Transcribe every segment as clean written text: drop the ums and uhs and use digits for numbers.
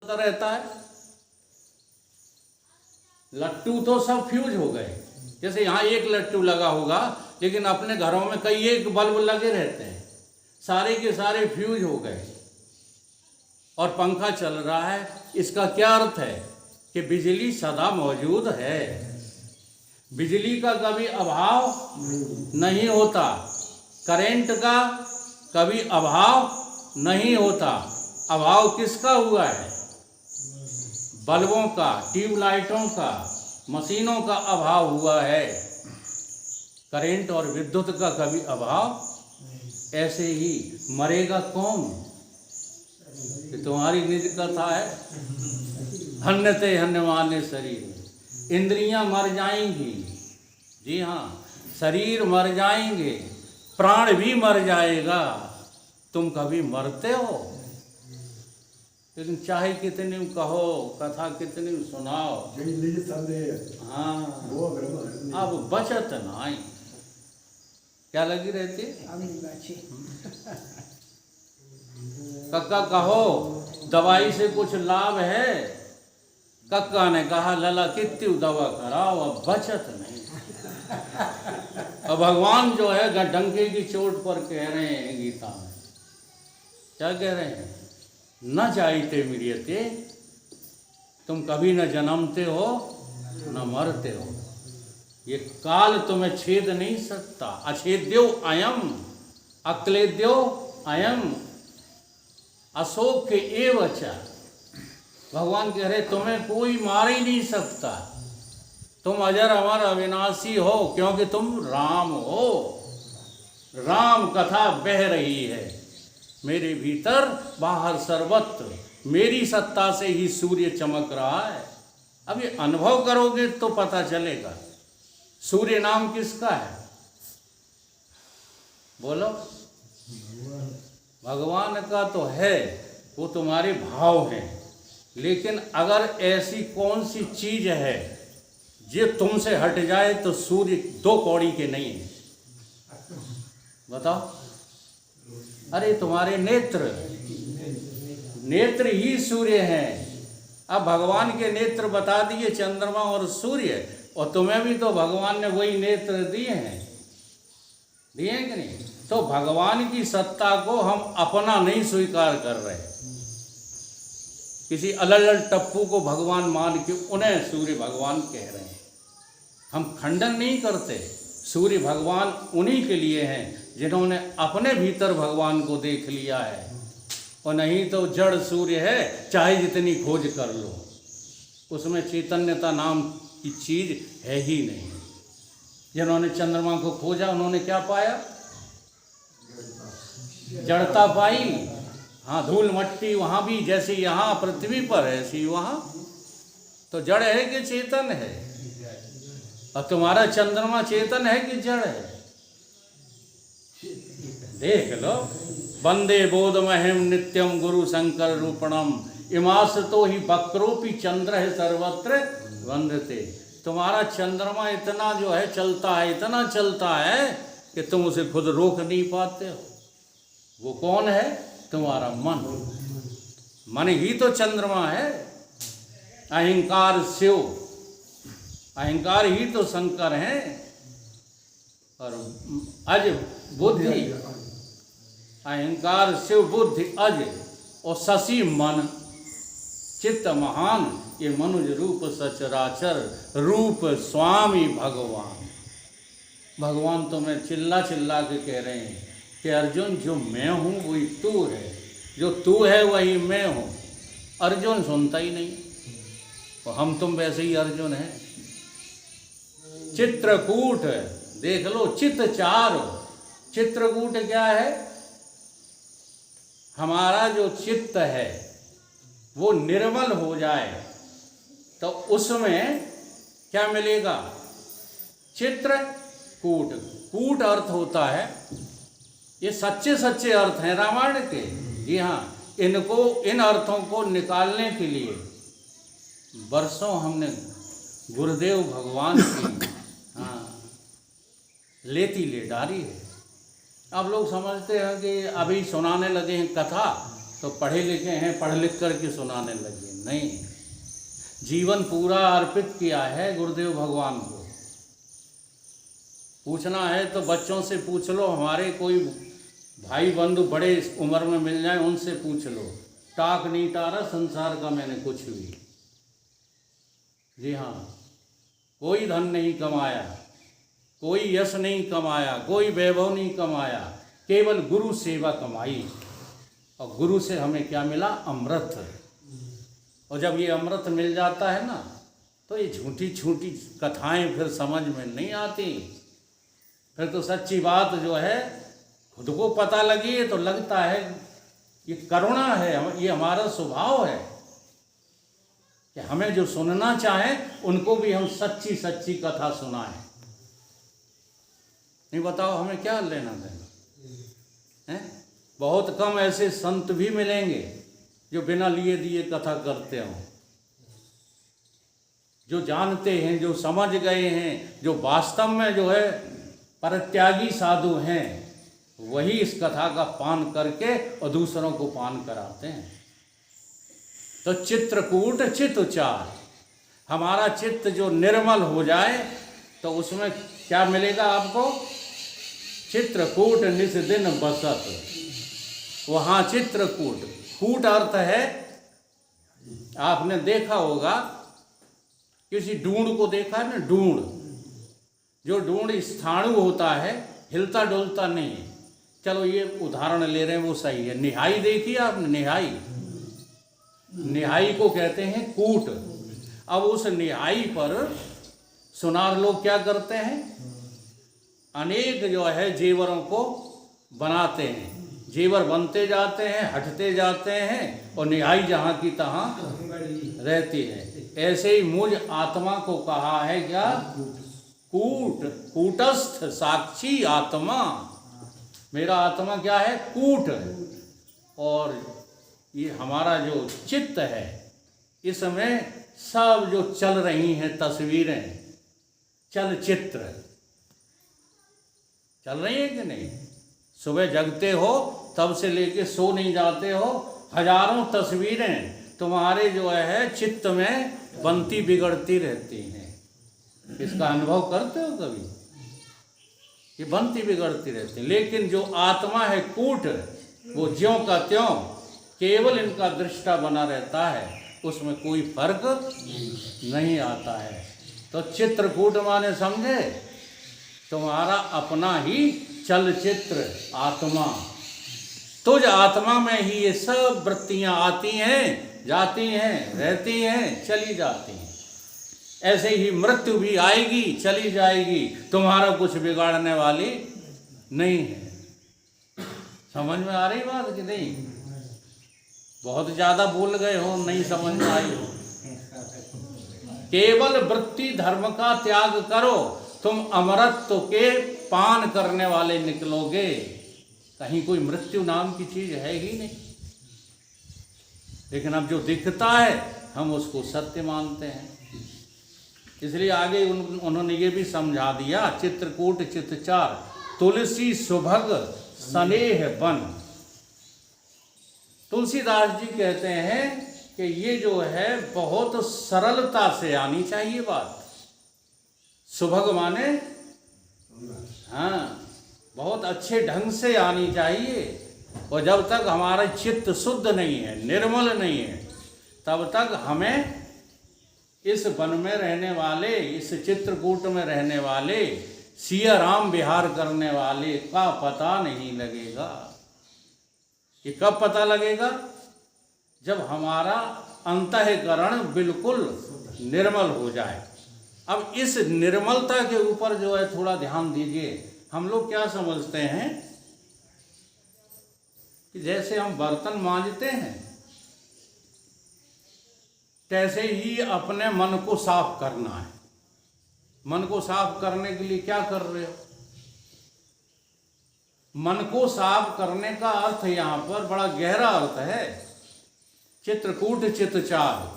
चलता रहता है। लट्टू तो सब फ्यूज हो गए। जैसे यहाँ एक लट्टू लगा होगा, लेकिन अपने घरों में कई एक बल्ब लगे रहते हैं, सारे के सारे फ्यूज हो गए और पंखा चल रहा है। इसका क्या अर्थ है कि बिजली सदा मौजूद है, बिजली का कभी अभाव नहीं होता, करंट का कभी अभाव नहीं होता। अभाव किसका हुआ है? बल्बों का, ट्यूबलाइटों का, मशीनों का अभाव हुआ है। करंट और विद्युत का कभी अभाव। ऐसे ही मरेगा कौन? ये तुम्हारी निज कथा है। हन्यते हन्यमाने शरीर, इंद्रियां मर जाएंगी। जी हाँ, शरीर मर जाएंगे, प्राण भी मर जाएगा। तुम कभी मरते हो? लेकिन चाहे कितनी कहो, कथा कितनी सुनाओ, हाँ, अब बचत नहीं। क्या लगी रहती? कक्का कहो दवाई से कुछ लाभ है? कक्का ने कहा लला कितनी दवा कराओ, अब बचत नहीं। और भगवान जो है डंके की चोट पर कह रहे हैं गीता में, क्या कह रहे हैं? न जाइते मृत्यते, तुम कभी न जन्मते हो न मरते हो। ये काल तुम्हें छेद नहीं सकता। अछेद्यो अयम अक्लेद्यो अयम अशोक एव च। भगवान कह रहे तुम्हें कोई मार ही नहीं सकता। तुम अजर अमर अविनाशी हो, क्योंकि तुम राम हो। राम कथा बह रही है मेरे भीतर, बाहर सर्वत्र मेरी सत्ता से ही सूर्य चमक रहा है। अब ये अनुभव करोगे तो पता चलेगा। सूर्य नाम किसका है? बोलो। भगवान का तो है, वो तुम्हारे भाव हैं। लेकिन अगर ऐसी कौन सी चीज है जो तुमसे हट जाए तो सूर्य दो कौड़ी के नहीं है? बताओ। अरे तुम्हारे नेत्र, नेत्र ही सूर्य हैं। अब भगवान के नेत्र बता दिए, चंद्रमा और सूर्य, और तुम्हें भी तो भगवान ने वही नेत्र दिए हैं, दिए हैं कि नहीं? तो भगवान की सत्ता को हम अपना नहीं स्वीकार कर रहे। किसी अलग टप्पू को भगवान मान के उन्हें सूर्य भगवान कह रहे हैं। हम खंडन नहीं करते। सूर्य भगवान उन्हीं के लिए हैं जिन्होंने अपने भीतर भगवान को देख लिया है। और नहीं तो जड़ सूर्य है, चाहे जितनी खोज कर लो, उसमें चैतन्यता नाम की चीज है ही नहीं। जिन्होंने चंद्रमा को खोजा उन्होंने क्या पाया? जड़ता पाई। हाँ, धूल मट्टी वहाँ भी जैसे यहाँ पृथ्वी पर है ऐसी वहाँ। तो जड़ है कि चेतन है? और तुम्हारा चंद्रमा चेतन है कि जड़ है? देख लो। वंदे बोधमहिम नित्यम गुरु शंकर रूपणम इमास तो ही वक्रोपी चंद्र है सर्वत्र वंदते। तुम्हारा चंद्रमा इतना जो है चलता है, इतना चलता है कि तुम उसे खुद रोक नहीं पाते हो। वो कौन है? तुम्हारा मन। मन ही तो चंद्रमा है। अहंकार शिव, अहंकार ही तो शंकर है। और अज बुद्धि, अहंकार शिव बुद्धि अज, और शशि मन, चित्त महान, ये मनुज रूप सचराचर रूप स्वामी भगवान। भगवान तुम्हें चिल्ला चिल्ला के कह रहे हैं कि अर्जुन जो मैं हूँ वही तू है, जो तू है वही मैं हूँ। अर्जुन सुनता ही नहीं। तो हम तुम वैसे ही अर्जुन हैं। चित्रकूट देख लो, चित्त चार। चित्रकूट क्या है? हमारा जो चित्त है वो निर्मल हो जाए तो उसमें क्या मिलेगा? चित्रकूट। कूट अर्थ होता है, ये सच्चे सच्चे अर्थ हैं रामायण के। जी हाँ, इनको, इन अर्थों को निकालने के लिए वर्षों हमने गुरुदेव भगवान की लेती ले डाली है। अब लोग समझते हैं कि अभी सुनाने लगे हैं कथा, तो पढ़े लिखे हैं, पढ़ लिख करके सुनाने लगे। नहीं, जीवन पूरा अर्पित किया है गुरुदेव भगवान को। पूछना है तो बच्चों से पूछ लो, हमारे कोई भाई बंधु बड़े उम्र में मिल जाए उनसे पूछ लो, टाक नहीं टारा संसार का मैंने कुछ भी। जी हाँ, कोई धन नहीं कमाया, कोई यश नहीं कमाया, कोई वैभव नहीं कमाया, केवल गुरु सेवा कमाई। और गुरु से हमें क्या मिला? अमृत। और जब ये अमृत मिल जाता है ना, तो ये झूठी झूठी कथाएं फिर समझ में नहीं आती। फिर तो सच्ची बात जो है खुद को पता लगी है तो लगता है ये करुणा है, ये हमारा स्वभाव है कि हमें जो सुनना चाहें उनको भी हम सच्ची सच्ची कथा सुनाएं। नहीं बताओ हमें क्या लेना देना है? बहुत कम ऐसे संत भी मिलेंगे जो बिना लिए दिए कथा करते हों, जो जानते हैं, जो समझ गए हैं, जो वास्तव में जो है परित्यागी साधु हैं, वही इस कथा का पान करके और दूसरों को पान कराते हैं। तो चित्रकूट चित्तचार, हमारा चित्त जो निर्मल हो जाए तो उसमें क्या मिलेगा आपको? चित्रकूट निस दिन बसत। वहाँ चित्रकूट, कूट अर्थ है, आपने देखा होगा किसी ढूंढ को देखा है ना, ढूंढ, जो ढूंढ स्थाणु होता है, हिलता डुलता नहीं है। चलो ये उदाहरण ले रहे हैं वो सही है। निहाई देखी आपने? निहाई, निहाई को कहते हैं कूट। अब उस निहाई पर सुनार लोग क्या करते हैं? अनेक जो है जेवरों को बनाते हैं, जेवर बनते जाते हैं, हटते जाते हैं और निहाई जहाँ की तहाँ रहती है। ऐसे ही मुझ आत्मा को कहा है क्या? कूट, कूटस्थ साक्षी आत्मा। मेरा आत्मा क्या है? कूट। और ये हमारा जो चित्त है, इसमें सब जो चल रही हैं तस्वीरें, चलचित्र चल रही है कि नहीं? सुबह जगते हो तब से लेके सो नहीं जाते हो, हजारों तस्वीरें तुम्हारे जो है चित्त में बनती बिगड़ती रहती हैं। इसका अनुभव करते हो कभी? ये बनती बिगड़ती रहती है। लेकिन जो आत्मा है कूट, वो ज्यों का त्यों केवल इनका दृष्टा बना रहता है, उसमें कोई फर्क नहीं आता है। तो चित्रकूट माने समझे, तुम्हारा अपना ही चलचित्र आत्मा। तुझ आत्मा में ही ये सब वृत्तियां आती हैं, जाती हैं, रहती हैं, चली जाती हैं। ऐसे ही मृत्यु भी आएगी, चली जाएगी, तुम्हारा कुछ बिगाड़ने वाली नहीं है। समझ में आ रही बात कि नहीं? बहुत ज्यादा बोल गए हो, नहीं समझ में आई हो। केवल वृत्ति धर्म का त्याग करो, तुम अमरत्व के पान करने वाले निकलोगे। कहीं कोई मृत्यु नाम की चीज है ही नहीं। लेकिन अब जो दिखता है हम उसको सत्य मानते हैं। इसलिए आगे उन्होंने ये भी समझा दिया, चित्रकूट चित्तचार तुलसी सुभग स्नेह बन। तुलसीदास जी कहते हैं कि ये जो है बहुत सरलता से आनी चाहिए बात। सुभग माने हाँ, बहुत अच्छे ढंग से आनी चाहिए। और जब तक हमारा चित्त शुद्ध नहीं है, निर्मल नहीं है, तब तक हमें इस वन में रहने वाले, इस चित्रकूट में रहने वाले, सिया राम विहार करने वाले का पता नहीं लगेगा। ये कब पता लगेगा? जब हमारा अंतःकरण बिल्कुल निर्मल हो जाए। अब इस निर्मलता के ऊपर जो है थोड़ा ध्यान दीजिए। हम लोग क्या समझते हैं कि जैसे हम बर्तन मांजते हैं, तैसे ही अपने मन को साफ करना है। मन को साफ करने के लिए क्या कर रहे हो? मन को साफ करने का अर्थ यहाँ पर बड़ा गहरा अर्थ है। चित्रकूट चित्तचार,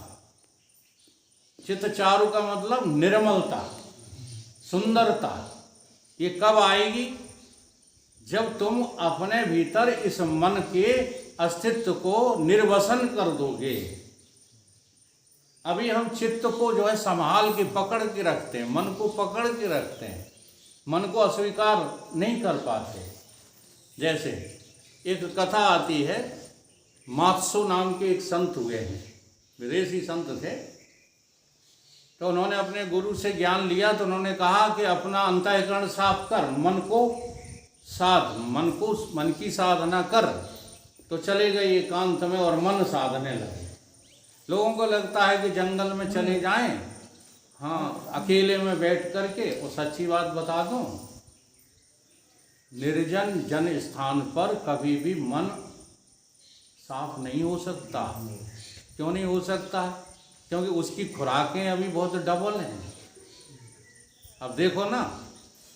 चित्तचारु का मतलब निर्मलता, सुंदरता। ये कब आएगी? जब तुम अपने भीतर इस मन के अस्तित्व को निर्वसन कर दोगे। अभी हम चित्त को जो है संभाल के पकड़ के रखते हैं, मन को पकड़ के रखते हैं, मन को अस्वीकार नहीं कर पाते। जैसे एक कथा आती है, मात्सो नाम के एक संत हुए हैं, विदेशी संत थे। तो उन्होंने अपने गुरु से ज्ञान लिया, तो उन्होंने कहा कि अपना अंतःकरण साफ कर, मन को साध, मन की साधना कर, तो चले गए एकांत में और मन साधने लगे। लोगों को लगता है कि जंगल में चले जाएं, हाँ अकेले में बैठ करके, और सच्ची बात बता दूं, निर्जन जन स्थान पर कभी भी मन साफ नहीं हो सकता। क्यों नहीं हो सकता? क्योंकि उसकी खुराकें अभी बहुत डबल हैं। अब देखो ना,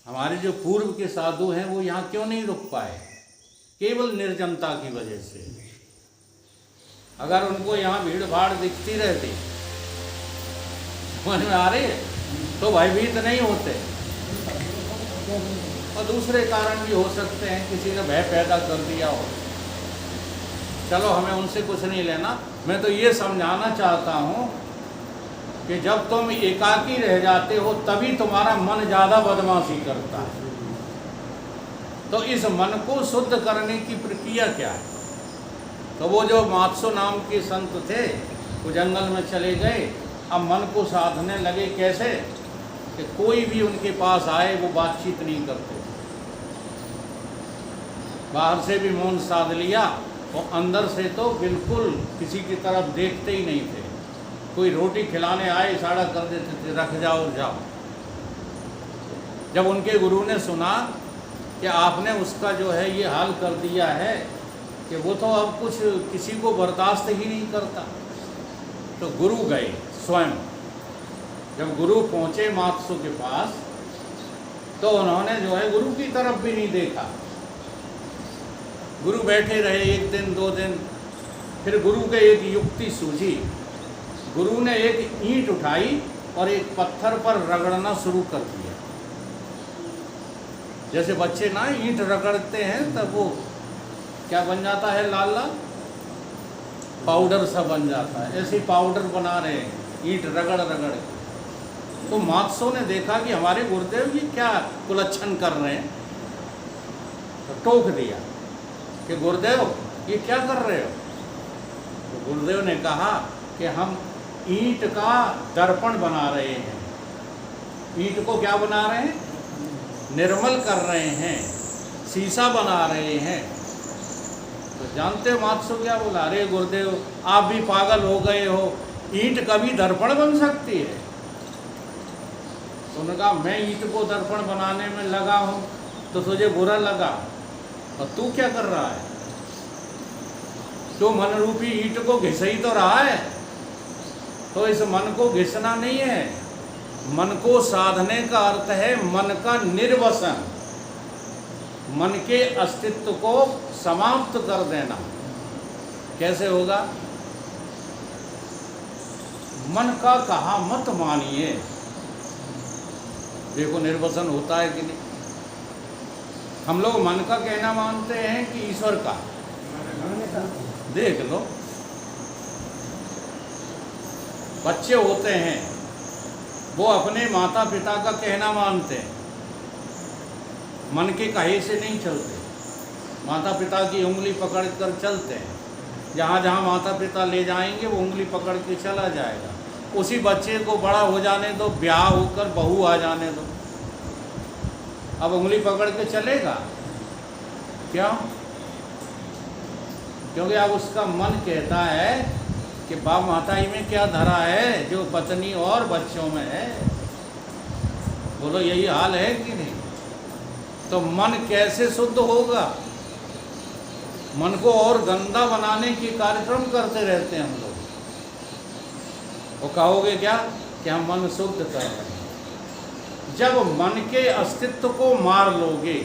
हमारे जो पूर्व के साधु हैं वो यहाँ क्यों नहीं रुक पाए? केवल निर्जनता की वजह से। अगर उनको यहाँ भीड़ भाड़ दिखती रहती, समझ में आ रही है, तो भयभीत नहीं होते। और दूसरे कारण भी हो सकते हैं, किसी ने भय पैदा कर दिया हो। चलो हमें उनसे कुछ नहीं लेना। मैं तो ये समझाना चाहता हूँ कि जब तुम एकाकी रह जाते हो तभी तुम्हारा मन ज़्यादा बदमाशी करता है। तो इस मन को शुद्ध करने की प्रक्रिया क्या है? तो वो जो मात्सो नाम के संत थे, वो जंगल में चले गए। अब मन को साधने लगे। कैसे? कि कोई भी उनके पास आए वो बातचीत नहीं करते, बाहर से भी मौन साध लिया और अंदर से तो बिल्कुल किसी की तरफ देखते ही नहीं थे। कोई रोटी खिलाने आए इशारा कर देते थे, रख जाओ और जाओ। जब उनके गुरु ने सुना कि आपने उसका जो है ये हाल कर दिया है कि वो तो अब कुछ किसी को बर्दाश्त ही नहीं करता, तो गुरु गए स्वयं। जब गुरु पहुँचे मात्सो के पास, तो उन्होंने जो है गुरु की तरफ भी नहीं देखा। गुरु बैठे रहे 1 दिन 2 दिन, फिर गुरु के एक युक्ति सूझी। गुरु ने एक ईंट उठाई और एक पत्थर पर रगड़ना शुरू कर दिया। जैसे बच्चे ना ईंट रगड़ते हैं तब वो क्या बन जाता है, लाल लाल पाउडर सा बन जाता है। ऐसे पाउडर बना रहे हैं ईंट रगड़ रगड़ के। तो मात्सो ने देखा कि हमारे गुरुदेव ये क्या कुलच्छन कर रहे हैं, तो टोक दिया कि गुरुदेव ये क्या कर रहे हो? तो गुरुदेव ने कहा कि हम ईंट का दर्पण बना रहे हैं। ईंट को क्या बना रहे हैं? निर्मल कर रहे हैं, शीशा बना रहे हैं। तो जानते हो मात्सो क्या बोला? अरे गुरुदेव आप भी पागल हो गए हो, ईंट कभी दर्पण बन सकती है? तो उन्होंने कहा मैं ईंट को दर्पण बनाने में लगा हूँ तो तुझे बुरा लगा, और तू क्या कर रहा है? तो मन रूपी ईंट को घिस ही तो रहा है। तो इस मन को घिसना नहीं है, मन को साधने का अर्थ है मन का निर्वसन, मन के अस्तित्व को समाप्त कर देना। कैसे होगा? मन का कहा मत मानिए। देखो निर्वसन होता है कि नहीं? हम लोग मन का कहना मानते हैं कि ईश्वर का? देख लो, बच्चे होते हैं वो अपने माता पिता का कहना मानते हैं, मन के कहे से नहीं चलते। माता पिता की उंगली पकड़ कर चलते हैं, जहाँ जहाँ माता पिता ले जाएंगे वो उंगली पकड़ के चला जाएगा। उसी बच्चे को बड़ा हो जाने दो, ब्याह होकर बहू आ जाने दो, अब उंगली पकड़ के चलेगा क्या? क्योंकि अब उसका मन कहता है कि बाप माताई में क्या धरा है जो पत्नी और बच्चों में है। बोलो यही हाल है कि नहीं? तो मन कैसे शुद्ध होगा? मन को और गंदा बनाने की कार्यक्रम करते रहते हैं हम लोग। वो कहोगे क्या कि हम मन शुद्ध कर रहे हैं? जब मन के अस्तित्व को मार लोगे,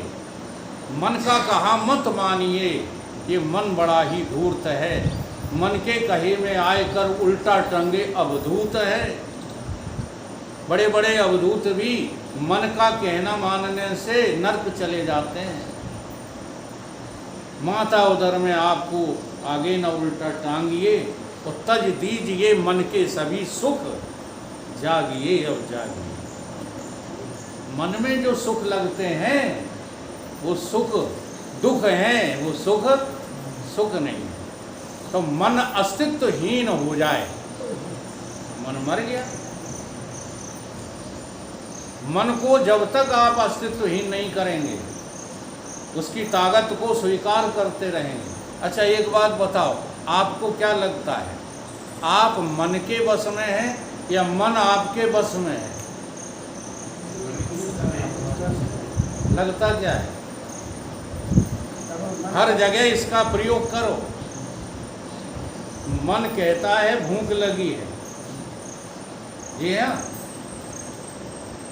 मन का कहा मत मानिए, ये मन बड़ा ही धूर्त है, मन के कहे में आकर उल्टा टंगे अवधूत है। बड़े बड़े अवधूत भी मन का कहना मानने से नर्क चले जाते हैं। माता उदर में आपको आगे न उल्टा टांगिए, और तज दीजिए मन के सभी सुख, जागिए अब जागिए। मन में जो सुख लगते हैं वो सुख दुख हैं, वो सुख सुख नहीं है। तो मन अस्तित्वहीन हो जाए, मन मर गया। मन को जब तक आप अस्तित्वहीन नहीं करेंगे, उसकी ताकत को स्वीकार करते रहेंगे। अच्छा एक बात बताओ, आपको क्या लगता है, आप मन के बस में हैं या मन आपके बस में है? लगता क्या है? हर जगह इसका प्रयोग करो। मन कहता है भूख लगी है, जी हाँ,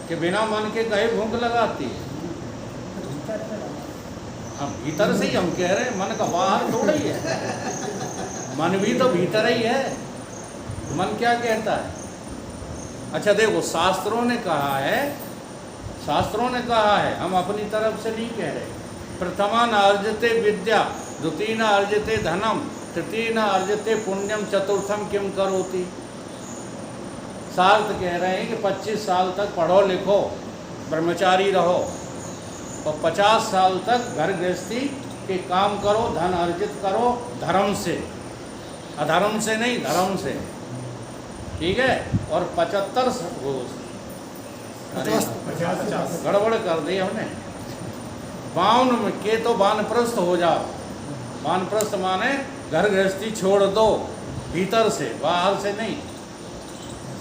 कि बिना मन के कहे भूख लगाती है। हम भीतर से ही हम कह रहे हैं, मन का बाहर थोड़ा ही है, मन भी तो भीतर ही है। मन क्या कहता है? अच्छा देखो, शास्त्रों ने कहा है, शास्त्रों ने कहा है, हम अपनी तरफ से नहीं कह रहे। प्रथमा अर्जते विद्या, द्वितीय अर्जते धनम, तृतीय अर्जते पुण्यम, चतुर्थम किम करोति। शास्त्र कह रहे हैं कि 25 साल तक पढ़ो लिखो, ब्रह्मचारी रहो, और 50 साल तक घर गृहस्थी के काम करो, धन अर्जित करो धर्म से, अधर्म से नहीं, धर्म से, ठीक है। और 75 गड़बड़ कर दी हमने। 52 में के तो वानप्रस्थ हो जाओ। वानप्रस्थ माने घर गृहस्थी छोड़ दो, भीतर से, बाहर से नहीं।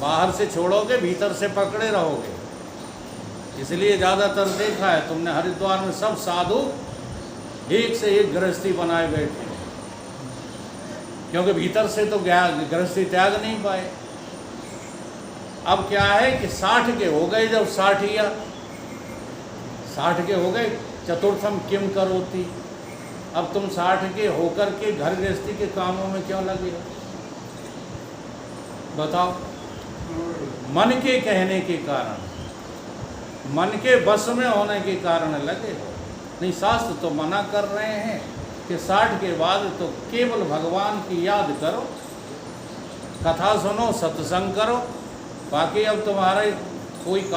बाहर से छोड़ोगे, भीतर से पकड़े रहोगे। इसलिए ज़्यादातर देखा है तुमने, हरिद्वार में सब साधु एक से एक गृहस्थी बनाए बैठे, क्योंकि भीतर से तो गृहस्थी त्याग नहीं पाए। अब क्या है कि 60 के हो गए, जब 60 के हो गए, चतुर्थम किम करोति। अब तुम 60 के होकर के घर गृहस्थी के कामों में क्यों लगे हो? बताओ। मन के कहने के कारण, मन के बस में होने के कारण लगे हो। नहीं, शास्त्र तो मना कर रहे हैं कि 60 के बाद तो केवल भगवान की याद करो, कथा सुनो, सत्संग करो, बाकी अब तुम्हारे कोई काम